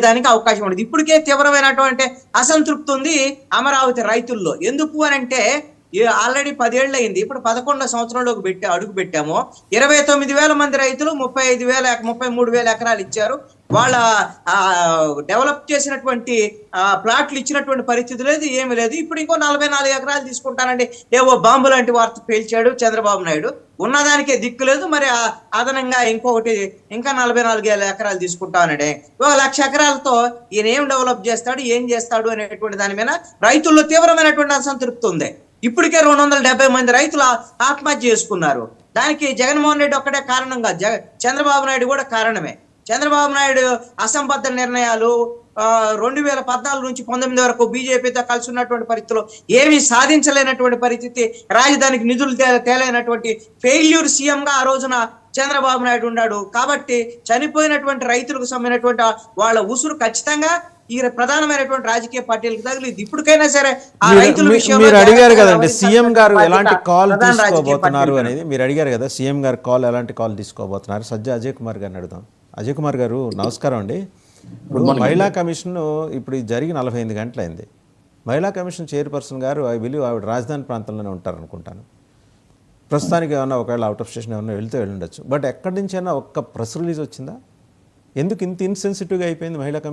దానికి అవకాశం ఉండదు. ఇప్పటికే తీవ్రమైనటువంటి అసంతృప్తి ఉంది అమరావతి రైతుల్లో. ఎందుకు అని అంటే ఆల్రెడీ 10 ఏళ్ళు అయింది. ఇప్పుడు 11వ సంవత్సరంలోకి అడుగు పెట్టాము. 29,000 మంది రైతులు 33,000 ఎకరాలు ఇచ్చారు. వాళ్ళ డెవలప్ చేసినటువంటి ప్లాట్లు ఇచ్చినటువంటి పరిస్థితి లేదు, ఏమి లేదు. ఇప్పుడు ఇంకో 44 ఎకరాలు తీసుకుంటానండి ఏవో బాంబు లాంటి వార్త పేల్చాడు చంద్రబాబు నాయుడు. ఉన్నదానికే దిక్కు లేదు, మరి అదనంగా ఇంకా 44,000 ఎకరాలు తీసుకుంటానండి. 1,00,000 ఎకరాలతో ఈయన ఏం డెవలప్ చేస్తాడు, ఏం చేస్తాడు అనేటువంటి దాని మీద రైతుల్లో తీవ్రమైనటువంటి అసంతృప్తి ఉంది. ఇప్పటికే 270 మంది రైతులు ఆత్మహత్య చేసుకున్నారు. దానికి జగన్మోహన్ రెడ్డి ఒక్కడే కారణంగా, చంద్రబాబు నాయుడు కూడా కారణమే. చంద్రబాబు నాయుడు అసంబద్ధ నిర్ణయాలు 2014 నుంచి 19 వరకు బీజేపీతో కలిసి ఉన్నటువంటి పరిస్థితుల్లో ఏమీ సాధించలేనటువంటి పరిస్థితి, రాజధానికి నిధులు తేలైనటువంటి ఫెయిల్యూర్ సీఎం గా ఆ రోజున చంద్రబాబు నాయుడు ఉన్నాడు. కాబట్టి చనిపోయినటువంటి రైతులకు సంబంధించినటువంటి వాళ్ళ ఉసురు ఖచ్చితంగా ఈ ప్రధానమైనటువంటి రాజకీయ పార్టీలకు తగిలింది. ఇప్పటికైనా సరే ఆ రైతుల విషయంలో మీరు అడిగారు కదండి సీఎం గారు ఎలాంటి కాల్ తీసుకోబోతున్నారు అనేది. మీరు అడిగారు కదా సీఎం గారు ఎలాంటి కాల్ తీసుకోబోతున్నారు. సజ్జ అజయ్ కుమార్ గారిని అడుగుదాం. అజయ్ కుమార్ గారు నమస్కారం అండి. ఇప్పుడు మహిళా కమిషన్ ఇప్పుడు జరిగి 48 గంటలైంది. మహిళా కమిషన్ చైర్పర్సన్ గారు ఆవిడ రాజధాని ప్రాంతంలోనే ఉంటారు అనుకుంటాను. ప్రస్తుతానికి ఏమన్నా ఒకవేళ అవుట్ ఆఫ్ స్టేషన్ ఏమన్నా వెళ్ళుండొచ్చు. బట్ ఎక్కడి నుంచి అయినా ఒక్క ప్రెస్ రిలీజ్ వచ్చిందా? ఎందుకు ఇంత ఇన్సెన్సిటివ్గా అయిపోయింది మహిళా కమిషన్?